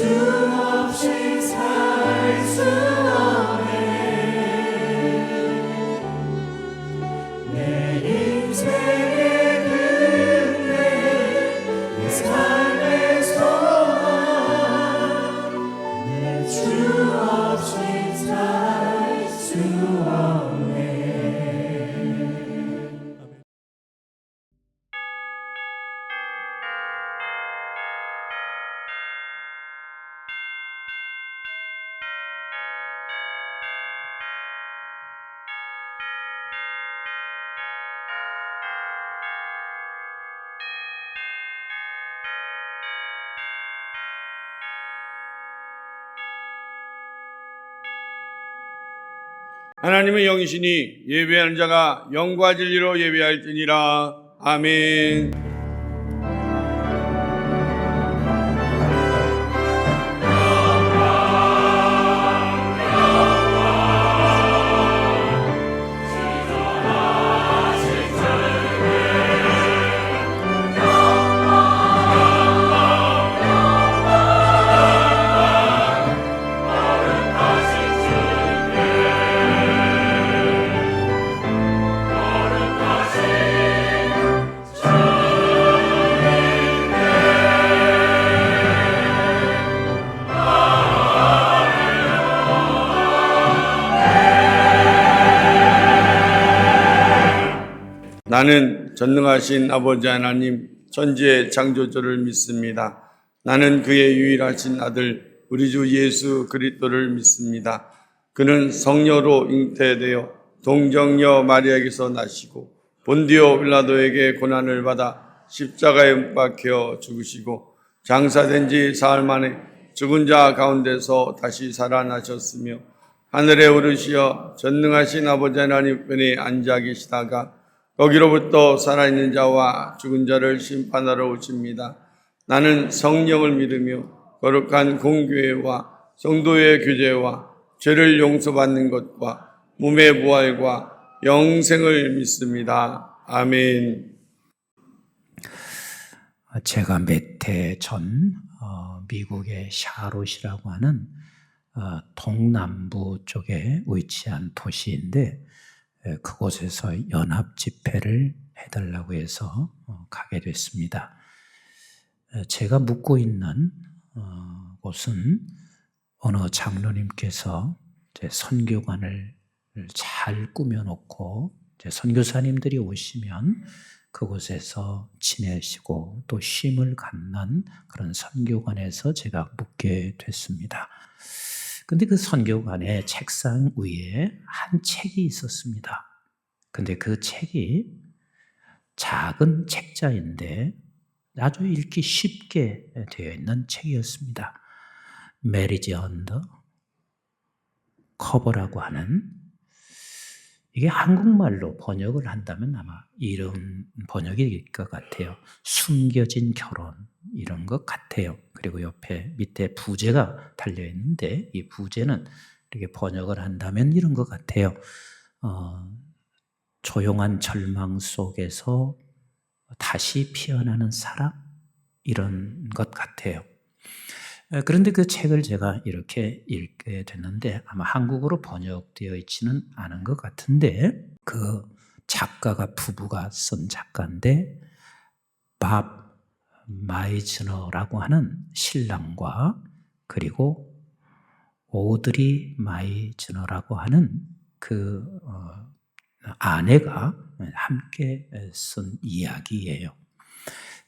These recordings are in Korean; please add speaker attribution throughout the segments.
Speaker 1: 없이 살 수 없네. 내 인생의 끝내 내 삶의 소원 내 주 없이 살 수 없네.
Speaker 2: 하나님의 영이시니 예배하는 자가 영과 진리로 예배할지니라. 아멘. 나는 전능하신 아버지 하나님 천지의 창조주를 믿습니다. 나는 그의 유일하신 아들 우리 주 예수 그리스도를 믿습니다. 그는 성녀로 잉태되어 동정녀 마리아에게서 나시고 본디오 빌라도에게 고난을 받아 십자가에 못 박혀 죽으시고 장사된 지 사흘 만에 죽은 자 가운데서 다시 살아나셨으며 하늘에 오르시어 전능하신 아버지 하나님 편에 앉아 계시다가 거기로부터 살아있는 자와 죽은 자를 심판하러 오십니다. 나는 성령을 믿으며 거룩한 공교회와 성도의 교제와 죄를 용서받는 것과 몸의 부활과 영생을 믿습니다. 아멘.
Speaker 3: 제가 몇 해 전 미국의 샤롯이라고 하는 동남부 쪽에 위치한 도시인데 그곳에서 연합 집회를 해달라고 해서 가게 됐습니다. 제가 묵고 있는 곳은 어느 장로님께서 제 선교관을 잘 꾸며놓고 제 선교사님들이 오시면 그곳에서 지내시고 또 쉼을 갖는 그런 선교관에서 제가 묵게 됐습니다. 근데 그 선교관의 책상 위에 한 책이 있었습니다. 근데 그 책이 작은 책자인데 아주 읽기 쉽게 되어 있는 책이었습니다. Marriage on the Cover라고 하는, 이게 한국말로 번역을 한다면 아마 이런 번역일 것 같아요. 숨겨진 결혼, 이런 것 같아요. 그리고 옆에 밑에 부제가 달려있는데 이 부제는 이렇게 번역을 한다면 이런 것 같아요. 조용한 절망 속에서 다시 피어나는 사랑, 이런 것 같아요. 그런데 그 책을 제가 이렇게 읽게 됐는데 아마 한국어로 번역되어 있지는 않은 것 같은데, 그 작가가 부부가 쓴 작가인데 밥 마이즈너라고 하는 신랑과 그리고 오드리 마이즈너라고 하는 그 아내가 함께 쓴 이야기예요.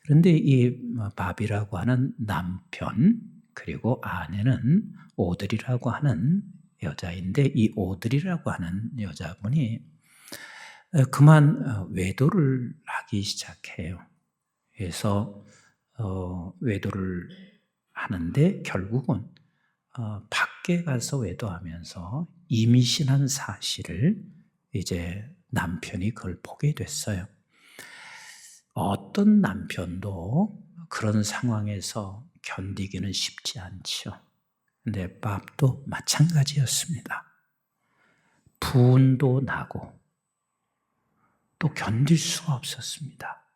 Speaker 3: 그런데 이 밥이라고 하는 남편 그리고 아내는 오드리라고 하는 여자인데, 이 오드리라고 하는 여자분이 그만 외도를 하기 시작해요. 그래서 외도를 하는데 결국은 밖에 가서 외도하면서 임신한 사실을 이제 남편이 그걸 보게 됐어요. 어떤 남편도 그런 상황에서 견디기는 쉽지 않죠. 근데 밥도 마찬가지였습니다. 분도 나고 또 견딜 수가 없었습니다.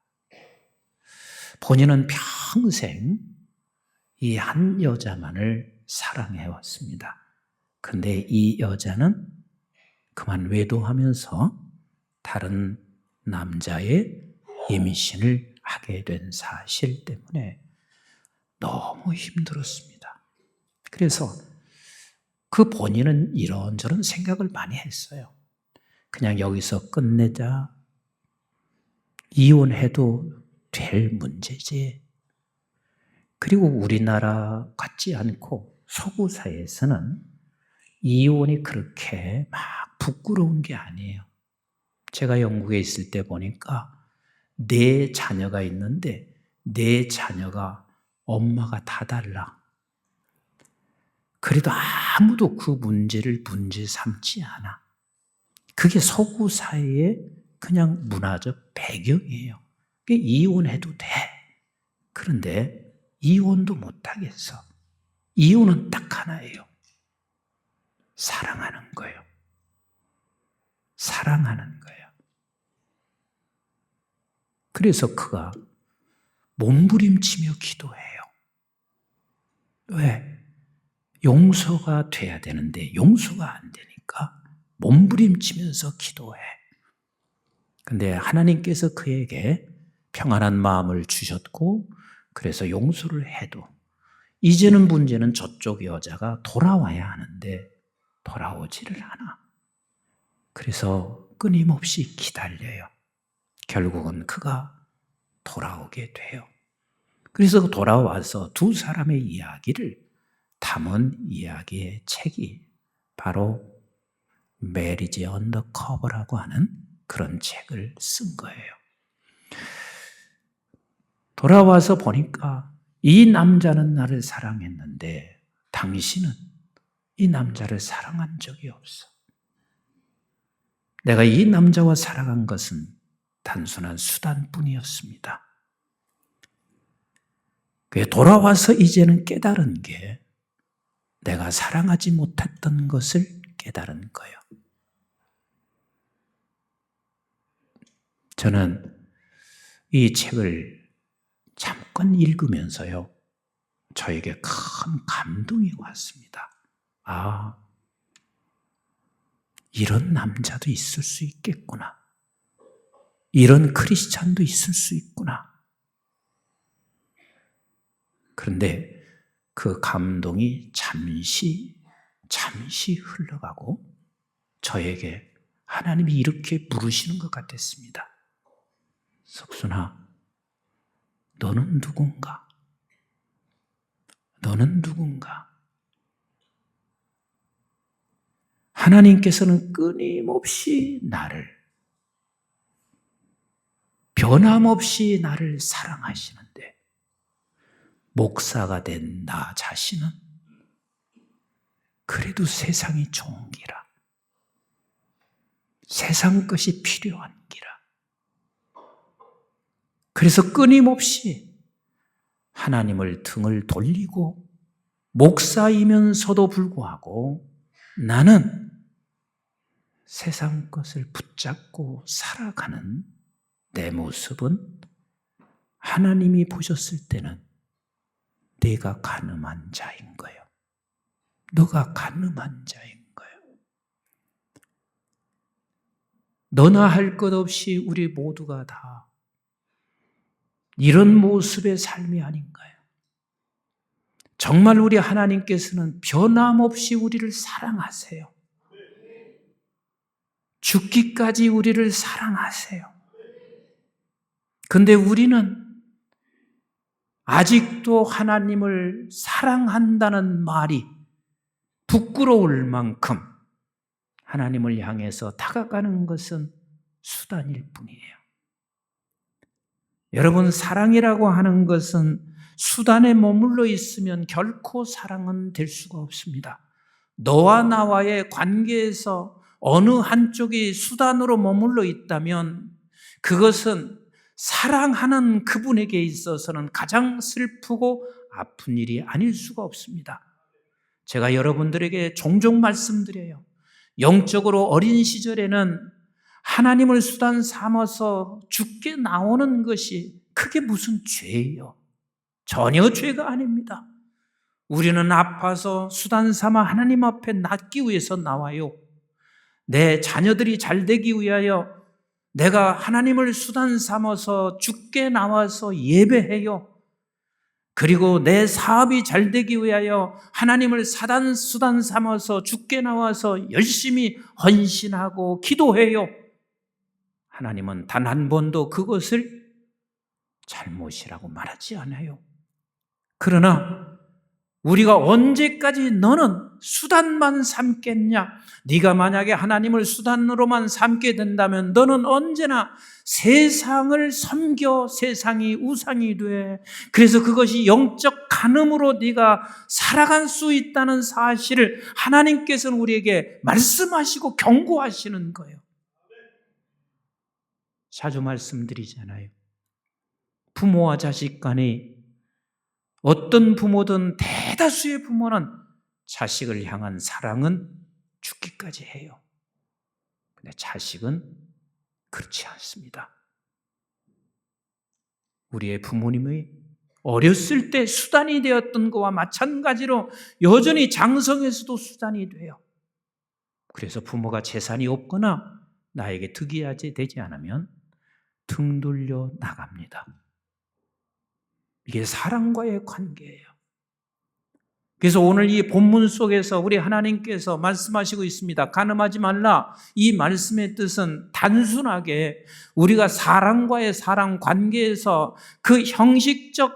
Speaker 3: 본인은 평생 이 한 여자만을 사랑해왔습니다. 근데 이 여자는 그만 외도하면서 다른 남자의 임신을 하게 된 사실 때문에 너무 힘들었습니다. 그래서 그 본인은 이런저런 생각을 많이 했어요. 그냥 여기서 끝내자. 이혼해도 될 문제지. 그리고 우리나라 같지 않고 서구 사회에서는 이혼이 그렇게 막 부끄러운 게 아니에요. 제가 영국에 있을 때 보니까 4 자녀가 있는데 4 자녀가 엄마가 다 달라. 그래도 아무도 그 문제를 문제 삼지 않아. 그게 서구 사회의 그냥 문화적 배경이에요. 이혼해도 돼. 그런데 이혼도 못하겠어. 이혼은 딱 하나예요. 사랑하는 거예요. 사랑하는 거예요. 그래서 그가 몸부림치며 기도해요. 왜? 용서가 돼야 되는데 용서가 안 되니까 몸부림치면서 기도해. 근데 하나님께서 그에게 평안한 마음을 주셨고 그래서 용서를 해도 이제는 문제는 저쪽 여자가 돌아와야 하는데 돌아오지를 않아. 그래서 끊임없이 기다려요. 결국은 그가 돌아오게 돼요. 그래서 돌아와서 2 사람의 이야기를 담은 이야기의 책이 바로 Marriage Undercover라고 하는 그런 책을 쓴 거예요. 돌아와서 보니까 이 남자는 나를 사랑했는데 당신은 이 남자를 사랑한 적이 없어. 내가 이 남자와 살아간 것은 단순한 수단뿐이었습니다. 돌아와서 이제는 깨달은 게 내가 사랑하지 못했던 것을 깨달은 거예요. 저는 이 책을 잠깐 읽으면서요, 저에게 큰 감동이 왔습니다. 아, 이런 남자도 있을 수 있겠구나. 이런 크리스찬도 있을 수 있구나. 그런데 그 감동이 잠시 흘러가고 저에게 하나님이 이렇게 부르시는 것 같았습니다. 석순아, 너는 누군가? 너는 누군가? 하나님께서는 끊임없이 나를, 변함없이 나를 사랑하시는데 목사가 된 나 자신은 그래도 세상이 좋은 기라, 세상 것이 필요한 기라. 그래서 끊임없이 하나님을 등을 돌리고 목사이면서도 불구하고 나는 세상 것을 붙잡고 살아가는 내 모습은 하나님이 보셨을 때는 네가 간음한 자인 거예요. 너가 간음한 자인 거예요. 너나 할 것 없이 우리 모두가 다 이런 모습의 삶이 아닌가요? 정말 우리 하나님께서는 변함없이 우리를 사랑하세요. 죽기까지 우리를 사랑하세요. 근데 우리는 아직도 하나님을 사랑한다는 말이 부끄러울 만큼 하나님을 향해서 다가가는 것은 수단일 뿐이에요. 여러분, 사랑이라고 하는 것은 수단에 머물러 있으면 결코 사랑은 될 수가 없습니다. 너와 나와의 관계에서 어느 한쪽이 수단으로 머물러 있다면 그것은 사랑하는 그분에게 있어서는 가장 슬프고 아픈 일이 아닐 수가 없습니다. 제가 여러분들에게 종종 말씀드려요. 영적으로 어린 시절에는 하나님을 수단 삼아서 죽게 나오는 것이 그게 무슨 죄예요? 전혀 죄가 아닙니다. 우리는 아파서 수단 삼아 하나님 앞에 낫기 위해서 나와요. 내 자녀들이 잘 되기 위하여 내가 하나님을 수단 삼아서 주께 나와서 예배해요. 그리고 내 사업이 잘 되기 위하여 하나님을 수단 삼아서 주께 나와서 열심히 헌신하고 기도해요. 하나님은 단 한 번도 그것을 잘못이라고 말하지 않아요. 그러나 우리가 언제까지 너는 수단만 삼겠냐? 네가 만약에 하나님을 수단으로만 삼게 된다면 너는 언제나 세상을 섬겨 세상이 우상이 돼. 그래서 그것이 영적 간음으로 네가 살아갈 수 있다는 사실을 하나님께서는 우리에게 말씀하시고 경고하시는 거예요. 자주 말씀드리잖아요. 부모와 자식 간에 어떤 부모든 대다수의 부모는 자식을 향한 사랑은 죽기까지 해요. 근데 자식은 그렇지 않습니다. 우리의 부모님이 어렸을 때 수단이 되었던 것과 마찬가지로 여전히 장성에서도 수단이 돼요. 그래서 부모가 재산이 없거나 나에게 득이하지 되지 않으면 등 돌려 나갑니다. 이게 사랑과의 관계예요. 그래서 오늘 이 본문 속에서 우리 하나님께서 말씀하시고 있습니다. 간음하지 말라. 이 말씀의 뜻은 단순하게 우리가 사랑과의 사랑 관계에서 그 형식적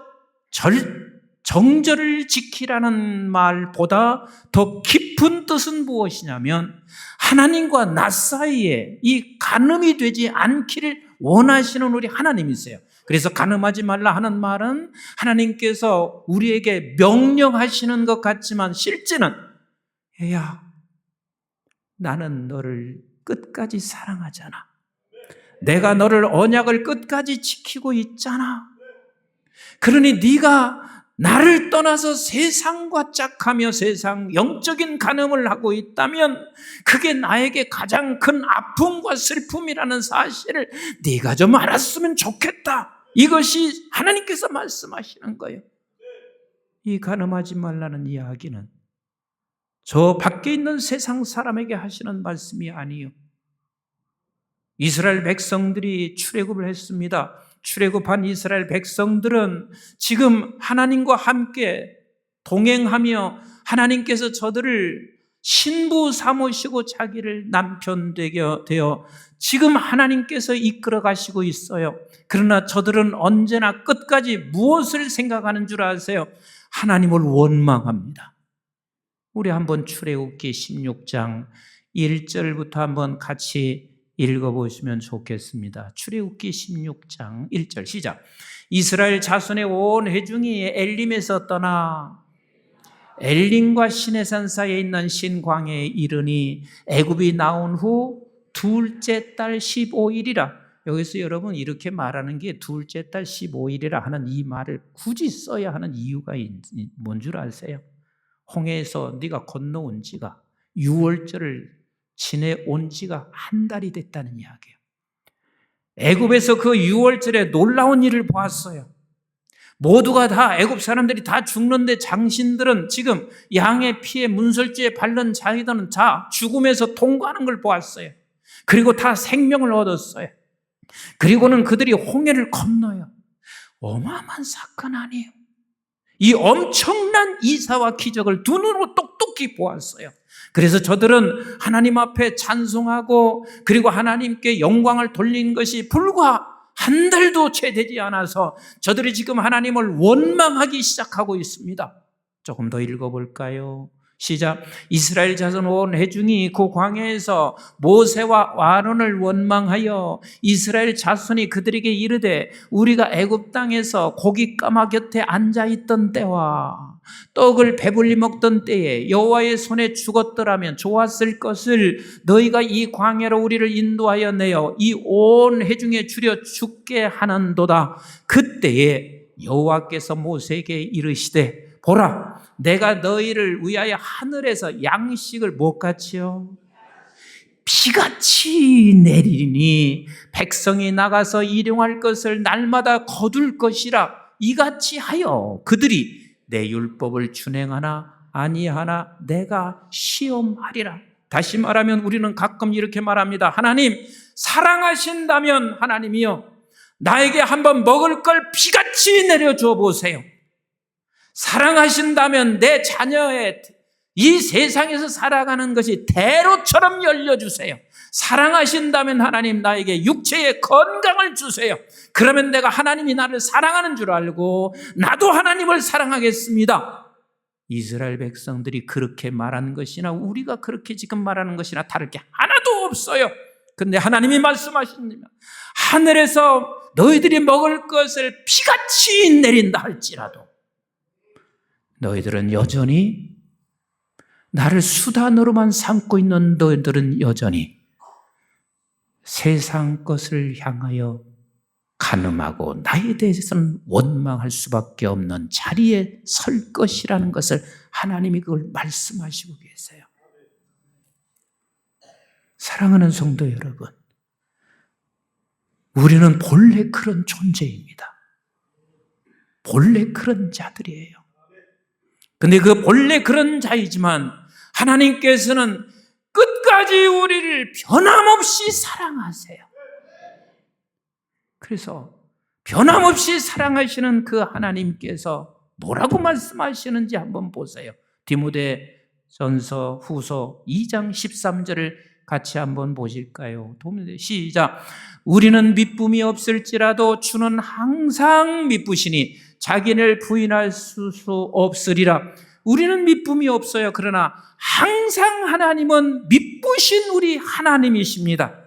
Speaker 3: 정절을 지키라는 말보다 더 깊은 뜻은 무엇이냐면 하나님과 나 사이에 이 간음이 되지 않기를 원하시는 우리 하나님이세요. 그래서 간음하지 말라 하는 말은 하나님께서 우리에게 명령하시는 것 같지만 실제는 야, 나는 너를 끝까지 사랑하잖아. 내가 너를 언약을 끝까지 지키고 있잖아. 그러니 네가 나를 떠나서 세상과 짝하며 세상 영적인 간음을 하고 있다면 그게 나에게 가장 큰 아픔과 슬픔이라는 사실을 네가 좀 알았으면 좋겠다. 이것이 하나님께서 말씀하시는 거예요. 이 간음하지 말라는 이야기는 저 밖에 있는 세상 사람에게 하시는 말씀이 아니에요. 이스라엘 백성들이 출애굽을 했습니다. 출애굽한 이스라엘 백성들은 지금 하나님과 함께 동행하며 하나님께서 저들을 신부 삼으시고 자기를 남편 되어 지금 하나님께서 이끌어 가시고 있어요. 그러나 저들은 언제나 끝까지 무엇을 생각하는 줄 아세요? 하나님을 원망합니다. 우리 한번 출애굽기 16장 1절부터 한번 같이 읽어보시면 좋겠습니다. 출애굽기 16장 1절 시작. 이스라엘 자손의 온 회중이 엘림에서 떠나 엘림과 시내산 사이에 있는 신광야에 이르니 애굽이 나온 후 둘째 달 15일이라. 여기서 여러분 이렇게 말하는 게 둘째 달 15일이라 하는 이 말을 굳이 써야 하는 이유가 뭔 줄 아세요? 홍해에서 네가 건너온 지가 6월절을 지내온 지가 한 달이 됐다는 이야기예요. 애굽에서 그 6월절에 놀라운 일을 보았어요. 모두가 다 애굽 사람들이 다 죽는데 장신들은 지금 양의 피에 문설주에 바른 자기들은 다 죽음에서 통과하는 걸 보았어요. 그리고 다 생명을 얻었어요. 그리고는 그들이 홍해를 건너요. 어마어마한 사건 아니에요. 이 엄청난 이사와 기적을 두 눈으로 똑똑히 보았어요. 그래서 저들은 하나님 앞에 찬송하고 그리고 하나님께 영광을 돌린 것이 불과 한 달도 채 되지 않아서 저들이 지금 하나님을 원망하기 시작하고 있습니다. 조금 더 읽어볼까요? 시작. 이스라엘 자손 온 회중이 그 광야에서 모세와 아론을 원망하여 이스라엘 자손이 그들에게 이르되 우리가 애굽 땅에서 고깃가마 곁에 앉아있던 때와 떡을 배불리 먹던 때에 여호와의 손에 죽었더라면 좋았을 것을 너희가 이 광야로 우리를 인도하여 내어 이 온 회중에 줄여 죽게 하는도다. 그때에 여호와께서 모세에게 이르시되 보라, 내가 너희를 위하여 하늘에서 양식을 무엇같이요? 비같이 내리니 백성이 나가서 일용할 것을 날마다 거둘 것이라. 이같이 하여 그들이 내 율법을 준행하나 아니하나 내가 시험하리라. 다시 말하면 우리는 가끔 이렇게 말합니다. 하나님, 사랑하신다면 하나님이여 나에게 한번 먹을 걸 피같이 내려줘 보세요. 사랑하신다면 내 자녀의 이 세상에서 살아가는 것이 대로처럼 열려주세요. 사랑하신다면 하나님 나에게 육체의 건강을 주세요. 그러면 내가 하나님이 나를 사랑하는 줄 알고 나도 하나님을 사랑하겠습니다. 이스라엘 백성들이 그렇게 말하는 것이나 우리가 그렇게 지금 말하는 것이나 다를 게 하나도 없어요. 그런데 하나님이 말씀하십니다. 하늘에서 너희들이 먹을 것을 피같이 내린다 할지라도 너희들은 여전히 나를 수단으로만 삼고 있는 너희들은 여전히 세상 것을 향하여 간음하고 나에 대해서는 원망할 수밖에 없는 자리에 설 것이라는 것을 하나님이 그걸 말씀하시고 계세요. 사랑하는 성도 여러분, 우리는 본래 그런 존재입니다. 본래 그런 자들이에요. 근데 그 본래 그런 자이지만 하나님께서는 끝까지 우리를 변함없이 사랑하세요. 그래서 변함없이 사랑하시는 그 하나님께서 뭐라고 말씀하시는지 한번 보세요. 디모데전서 후서 2장 13절을 같이 한번 보실까요? 시작. 우리는 미쁨이 없을지라도 주는 항상 미쁘시니 자기를 부인할 수 없으리라. 우리는 미쁨이 없어요. 그러나 항상 하나님은 미쁘신 우리 하나님이십니다.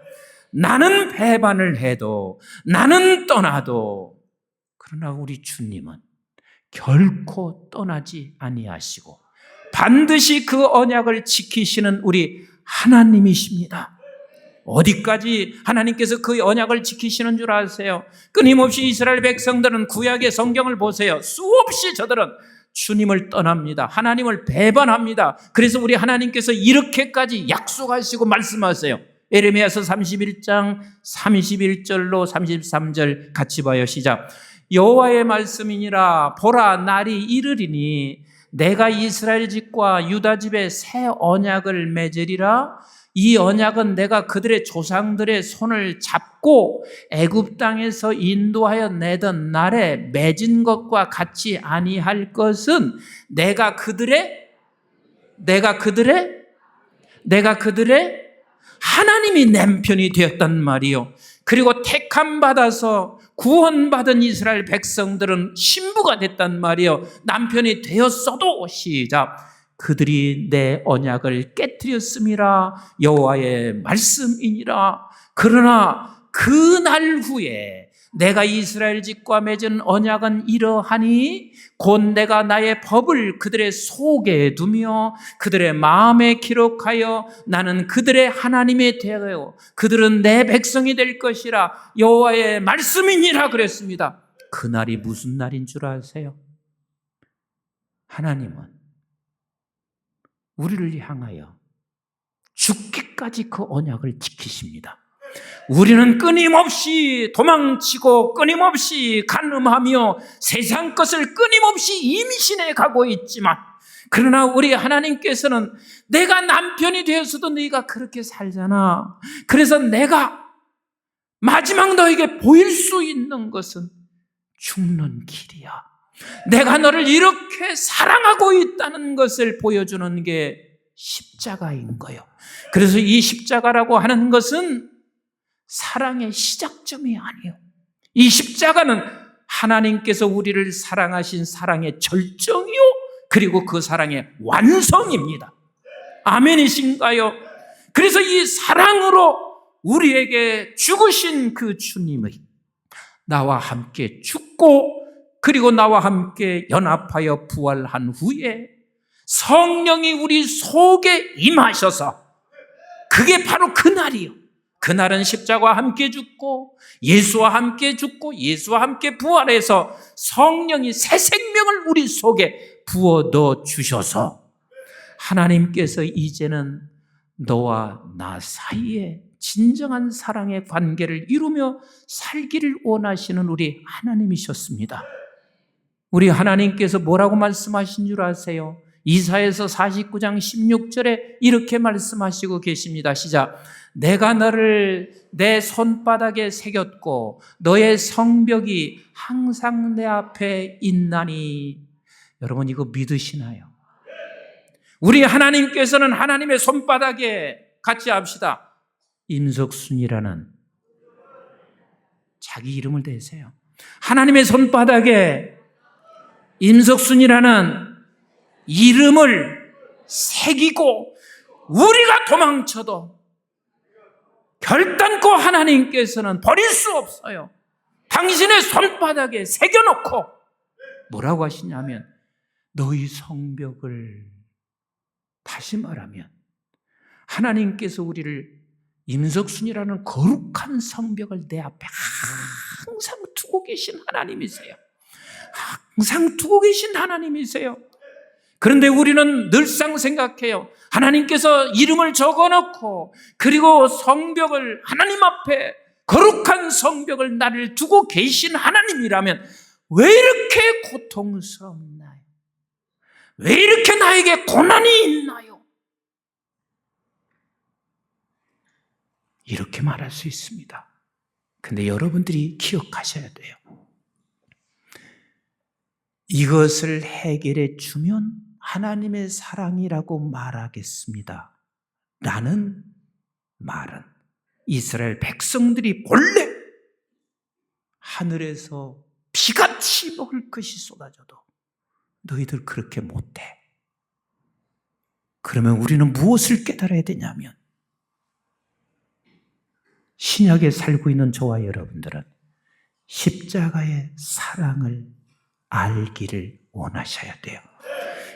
Speaker 3: 나는 배반을 해도 나는 떠나도 그러나 우리 주님은 결코 떠나지 아니하시고 반드시 그 언약을 지키시는 우리 하나님이십니다. 어디까지 하나님께서 그 언약을 지키시는 줄 아세요? 끊임없이 이스라엘 백성들은 구약의 성경을 보세요. 수없이 저들은 주님을 떠납니다. 하나님을 배반합니다. 그래서 우리 하나님께서 이렇게까지 약속하시고 말씀하세요. 에레미야서 31장 31절로 33절 같이 봐요. 시작. 여호와의 말씀이니라. 보라, 날이 이르리니 내가 이스라엘 집과 유다 집에 새 언약을 맺으리라. 이 언약은 내가 그들의 조상들의 손을 잡고 애굽 땅에서 인도하여 내던 날에 맺은 것과 같이 아니할 것은 내가 그들의 하나님이 남편이 되었단 말이요. 그리고 택함 받아서 구원받은 이스라엘 백성들은 신부가 됐단 말이요. 남편이 되었어도 시작. 그들이 내 언약을 깨뜨렸음이라. 여호와의 말씀이니라. 그러나 그 날 후에 내가 이스라엘 집과 맺은 언약은 이러하니 곧 내가 나의 법을 그들의 속에 두며 그들의 마음에 기록하여 나는 그들의 하나님이 되어 그들은 내 백성이 될 것이라. 여호와의 말씀이니라 그랬습니다. 그날이 무슨 날인 줄 아세요? 하나님은 우리를 향하여 죽기까지 그 언약을 지키십니다. 우리는 끊임없이 도망치고 끊임없이 간음하며 세상 것을 끊임없이 임신해 가고 있지만 그러나 우리 하나님께서는 내가 남편이 되었어도 네가 그렇게 살잖아. 그래서 내가 마지막 너에게 보일 수 있는 것은 죽는 길이야. 내가 너를 이렇게 사랑하고 있다는 것을 보여주는 게 십자가인 거예요. 그래서 이 십자가라고 하는 것은 사랑의 시작점이 아니에요. 이 십자가는 하나님께서 우리를 사랑하신 사랑의 절정이요, 그리고 그 사랑의 완성입니다. 아멘이신가요? 그래서 이 사랑으로 우리에게 죽으신 그 주님의 나와 함께 죽고 그리고 나와 함께 연합하여 부활한 후에 성령이 우리 속에 임하셔서 그게 바로 그날이요. 그날은 십자가와 함께 죽고 예수와 함께 죽고 예수와 함께 부활해서 성령이 새 생명을 우리 속에 부어 넣어 주셔서 하나님께서 이제는 너와 나 사이에 진정한 사랑의 관계를 이루며 살기를 원하시는 우리 하나님이셨습니다. 우리 하나님께서 뭐라고 말씀하신 줄 아세요? 이사야서 49장 16절에 이렇게 말씀하시고 계십니다. 시작. 내가 너를 내 손바닥에 새겼고 너의 성벽이 항상 내 앞에 있나니. 여러분 이거 믿으시나요? 우리 하나님께서는 하나님의 손바닥에 같이 합시다. 임석순이라는 자기 이름을 대세요. 하나님의 손바닥에 임석순이라는 이름을 새기고 우리가 도망쳐도 결단코 하나님께서는 버릴 수 없어요. 당신의 손바닥에 새겨놓고 뭐라고 하시냐면 너희 성벽을, 다시 말하면 하나님께서 우리를 임석순이라는 거룩한 성벽을 내 앞에 항상 두고 계신 하나님이세요. 항상 두고 계신 하나님이세요. 그런데 우리는 늘상 생각해요. 하나님께서 이름을 적어놓고 그리고 성벽을, 하나님 앞에 거룩한 성벽을 나를 두고 계신 하나님이라면 왜 이렇게 고통스럽나요? 왜 이렇게 나에게 고난이 있나요? 이렇게 말할 수 있습니다. 근데 여러분들이 기억하셔야 돼요. 이것을 해결해 주면 하나님의 사랑이라고 말하겠습니다. 라는 말은 이스라엘 백성들이 본래 하늘에서 비같이 먹을 것이 쏟아져도 너희들 그렇게 못해. 그러면 우리는 무엇을 깨달아야 되냐면 신약에 살고 있는 저와 여러분들은 십자가의 사랑을 알기를 원하셔야 돼요.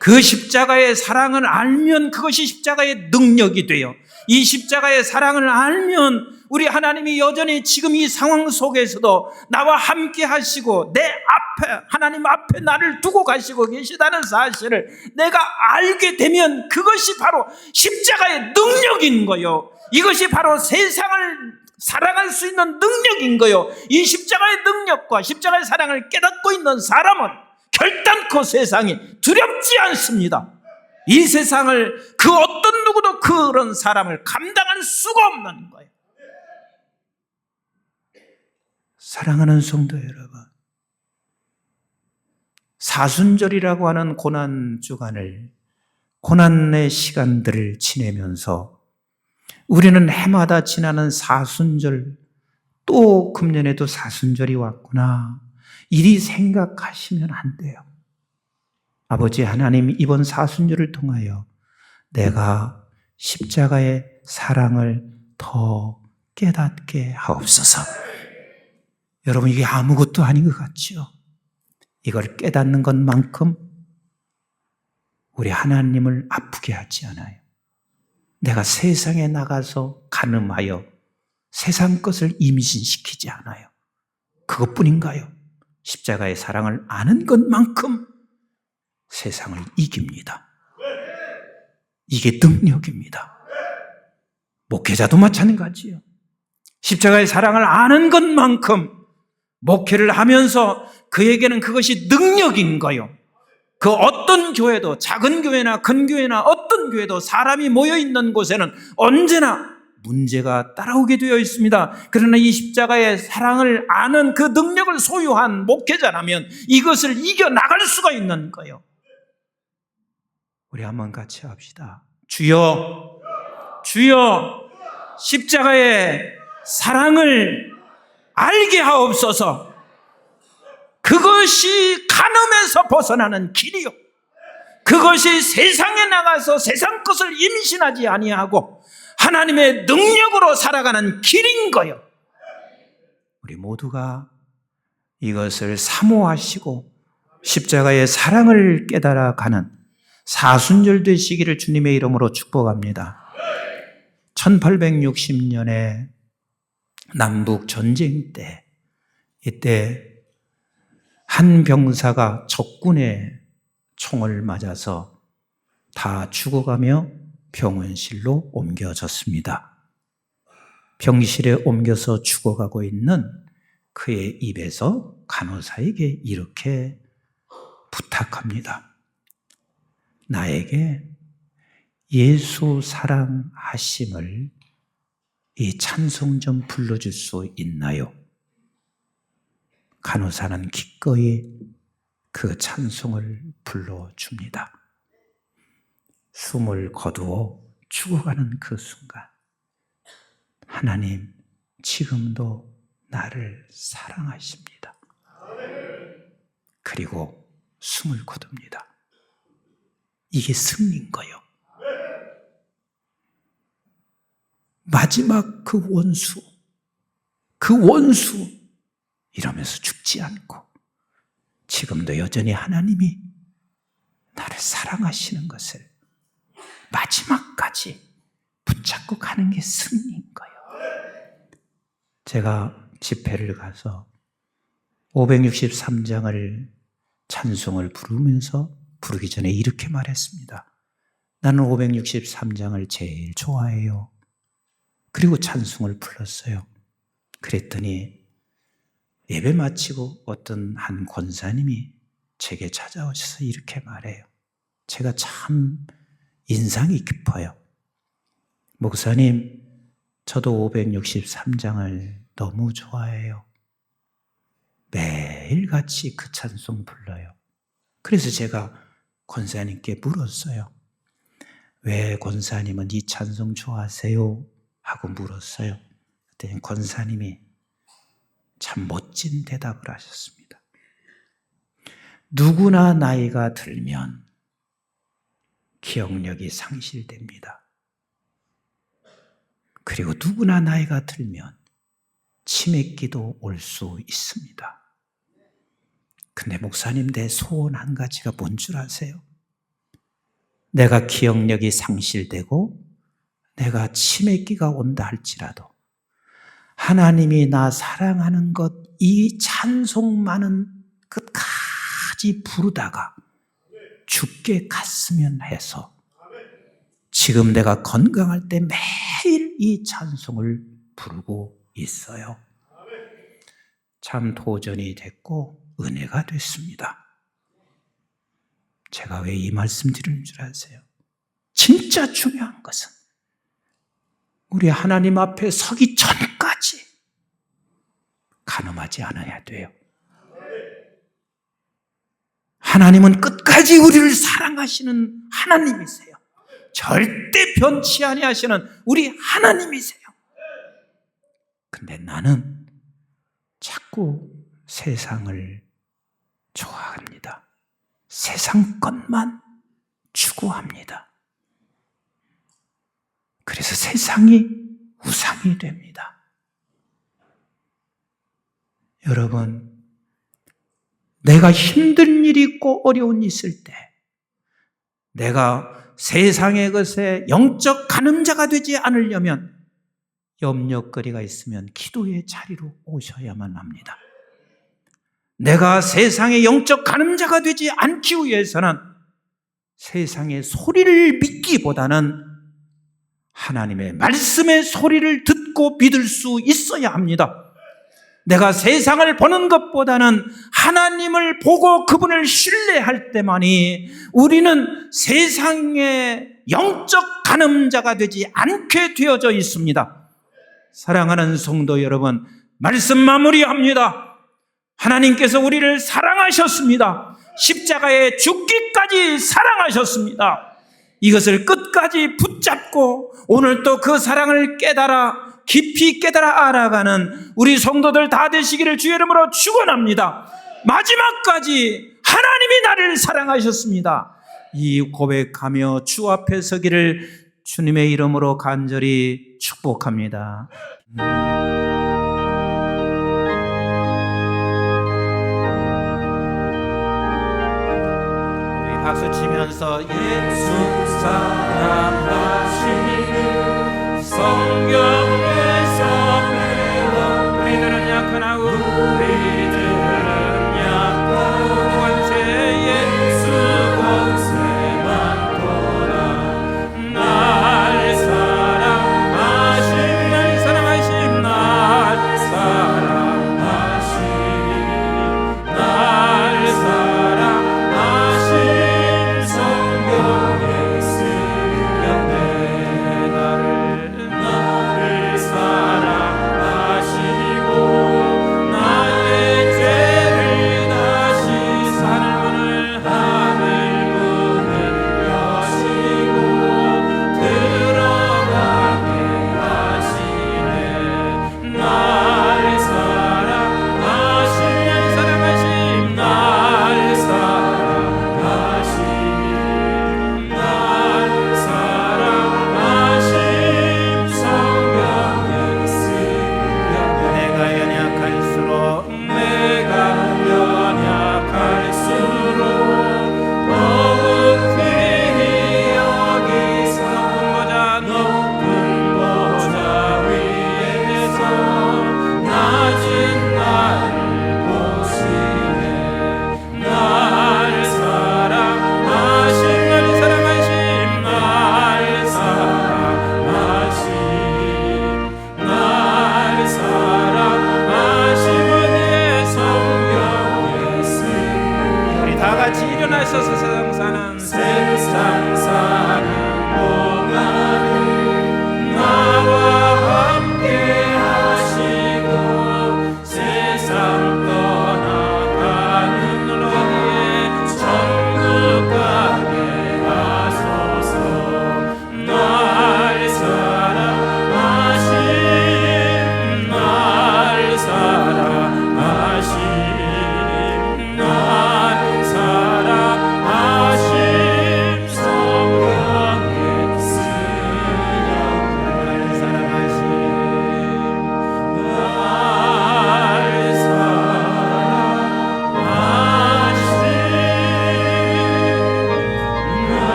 Speaker 3: 그 십자가의 사랑을 알면 그것이 십자가의 능력이 돼요. 이 십자가의 사랑을 알면 우리 하나님이 여전히 지금 이 상황 속에서도 나와 함께 하시고 내 앞에, 하나님 앞에 나를 두고 가시고 계시다는 사실을 내가 알게 되면 그것이 바로 십자가의 능력인 거요. 이것이 바로 세상을 사랑할 수 있는 능력인 거요. 이 십자가의 능력과 십자가의 사랑을 깨닫고 있는 사람은 결단코 세상이 두렵지 않습니다. 이 세상을 그 어떤 누구도 그런 사람을 감당할 수가 없는 거예요. 사랑하는 성도 여러분, 사순절이라고 하는 고난 주간을, 고난의 시간들을 지내면서 우리는 해마다 지나는 사순절, 또 금년에도 사순절이 왔구나, 이리 생각하시면 안 돼요. 아버지 하나님, 이번 사순절을 통하여 내가 십자가의 사랑을 더 깨닫게 하옵소서. 여러분, 이게 아무것도 아닌 것 같죠? 이걸 깨닫는 것만큼 우리 하나님을 아프게 하지 않아요. 내가 세상에 나가서 간음하여 세상 것을 임신시키지 않아요. 그것뿐인가요? 십자가의 사랑을 아는 것만큼 세상을 이깁니다. 이게 능력입니다. 목회자도 마찬가지예요. 십자가의 사랑을 아는 것만큼 목회를 하면서 그에게는 그것이 능력인 거요. 그 어떤 교회도, 작은 교회나 큰 교회나 어떤 교회도 사람이 모여있는 곳에는 언제나 문제가 따라오게 되어 있습니다. 그러나 이 십자가의 사랑을 아는 그 능력을 소유한 목회자라면 이것을 이겨나갈 수가 있는 거예요. 우리 한번 같이 합시다. 주여, 주여, 십자가의 사랑을 알게 하옵소서. 그것이 간음에서 벗어나는 길이요, 그것이 세상에 나가서 세상 것을 임신하지 아니하고 하나님의 능력으로 살아가는 길인 거요. 우리 모두가 이것을 사모하시고 십자가의 사랑을 깨달아가는 사순절 되시기를 주님의 이름으로 축복합니다. 1860년에 남북 전쟁 때, 이때 한 병사가 적군의 총을 맞아서 다 죽어가며 병원실로 옮겨졌습니다. 병실에 옮겨서 죽어가고 있는 그의 입에서 간호사에게 이렇게 부탁합니다. 나에게 예수 사랑하심을 이 찬송 좀 불러줄 수 있나요? 간호사는 기꺼이 그 찬송을 불러줍니다. 숨을 거두어 죽어가는 그 순간, 하나님 지금도 나를 사랑하십니다. 그리고 숨을 거둡니다. 이게 승리인 거예요. 마지막 그 원수 이러면서 죽지 않고 지금도 여전히 하나님이 나를 사랑하시는 것을 마지막까지 붙잡고 가는 게 승리인 거예요. 제가 집회를 가서 563장을 찬송을 부르기 전에 이렇게 말했습니다. 나는 563장을 제일 좋아해요. 그리고 찬송을 불렀어요. 그랬더니 예배 마치고 어떤 한 권사님이 제게 찾아오셔서 이렇게 말해요. 제가 참 인상이 깊어요. 목사님, 저도 563장을 너무 좋아해요. 매일같이 그 찬송 불러요. 그래서 제가 권사님께 물었어요. 왜 권사님은 이 찬송 좋아하세요? 하고 물었어요. 그랬더니 권사님이 참 멋진 대답을 하셨습니다. 누구나 나이가 들면 기억력이 상실됩니다. 그리고 누구나 나이가 들면 치매기도 올 수 있습니다. 근데 목사님, 내 소원 한 가지가 뭔 줄 아세요? 내가 기억력이 상실되고 내가 치매기가 온다 할지라도 하나님이 나 사랑하는 것, 이 찬송만은 끝까지 부르다가 죽게 갔으면 해서 지금 내가 건강할 때 매일 이 찬송을 부르고 있어요. 참 도전이 됐고 은혜가 됐습니다. 제가 왜 이 말씀 드리는 줄 아세요? 진짜 중요한 것은 우리 하나님 앞에 서기 전까지 간음하지 않아야 돼요. 하나님은 끝까지 우리를 사랑하시는 하나님이세요. 절대 변치 아니하시는 우리 하나님이세요. 근데 나는 자꾸 세상을 좋아합니다. 세상 것만 추구합니다. 그래서 세상이 우상이 됩니다. 여러분, 내가 힘든 일이 있고 어려운 일이 있을 때 내가 세상의 것에 영적 간음자가 되지 않으려면 염려거리가 있으면 기도의 자리로 오셔야만 합니다. 내가 세상의 영적 간음자가 되지 않기 위해서는 세상의 소리를 믿기보다는 하나님의 말씀의 소리를 듣고 믿을 수 있어야 합니다. 내가 세상을 보는 것보다는 하나님을 보고 그분을 신뢰할 때만이 우리는 세상의 영적 간음자가 되지 않게 되어져 있습니다. 사랑하는 성도 여러분, 말씀 마무리합니다. 하나님께서 우리를 사랑하셨습니다. 십자가에 죽기까지 사랑하셨습니다. 이것을 끝까지 붙잡고 오늘 또 그 사랑을 깊이 깨달아 알아가는 우리 성도들 다 되시기를 주의 이름으로 축원합니다. 마지막까지 하나님이 나를 사랑하셨습니다. 이 고백하며 주 앞에 서기를 주님의 이름으로 간절히 축복합니다. 우리 박수 치면서 예수 사랑하시는 성경에서 배워 우리들은 약하나 우리들은 약하고 권세 예수 권세만 보라 날 사랑하심 날 사랑하심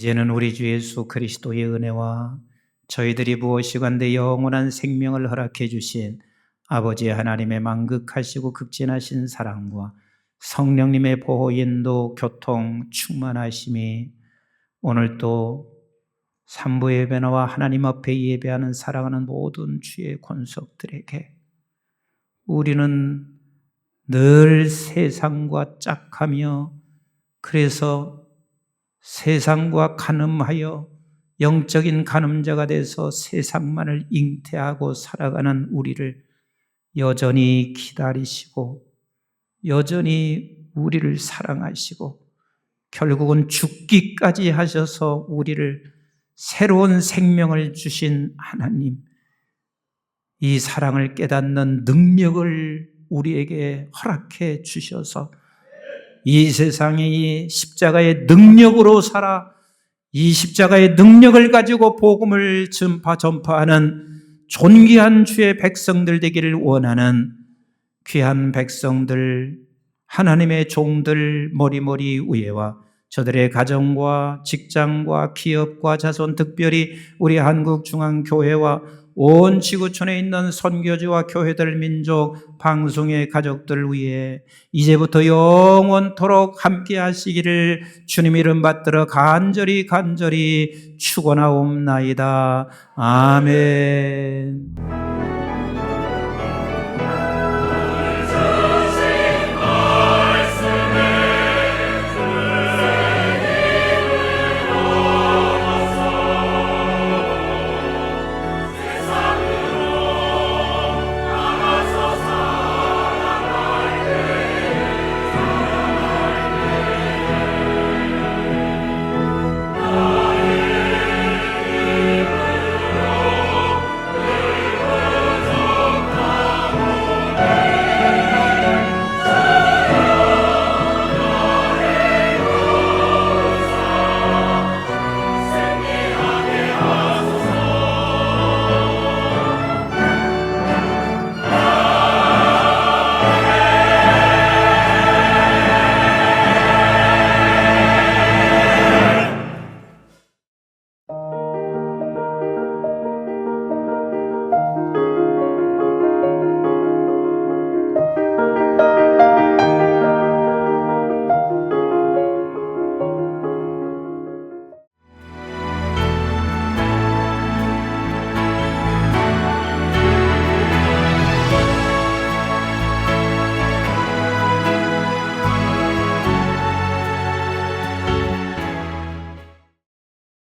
Speaker 3: 이제는 우리 주 예수 그리스도의 은혜와 저희들이 무엇이건대 영원한 생명을 허락해 주신 아버지 하나님의 만극하시고 극진하신 사랑과 성령님의 보호, 인도, 교통, 충만하심이 오늘 또 산부 예배나와 하나님 앞에 예배하는 사랑하는 모든 주의 권속들에게 우리는 늘 세상과 짝하며 그래서 세상과 간음하여 영적인 간음자가 돼서 세상만을 잉태하고 살아가는 우리를 여전히 기다리시고 여전히 우리를 사랑하시고 결국은 죽기까지 하셔서 우리를 새로운 생명을 주신 하나님, 이 사랑을 깨닫는 능력을 우리에게 허락해 주셔서 이 세상의 이 십자가의 능력으로 살아 이 십자가의 능력을 가지고 복음을 전파하는 존귀한 주의 백성들 되기를 원하는 귀한 백성들, 하나님의 종들 머리머리 위에와 저들의 가정과 직장과 기업과 자손, 특별히 우리 한국중앙교회와 온 지구촌에 있는 선교지와 교회들, 민족, 방송의 가족들 위해 이제부터 영원토록 함께 하시기를 주님 이름 받들어 간절히 축원하옵나이다. 아멘.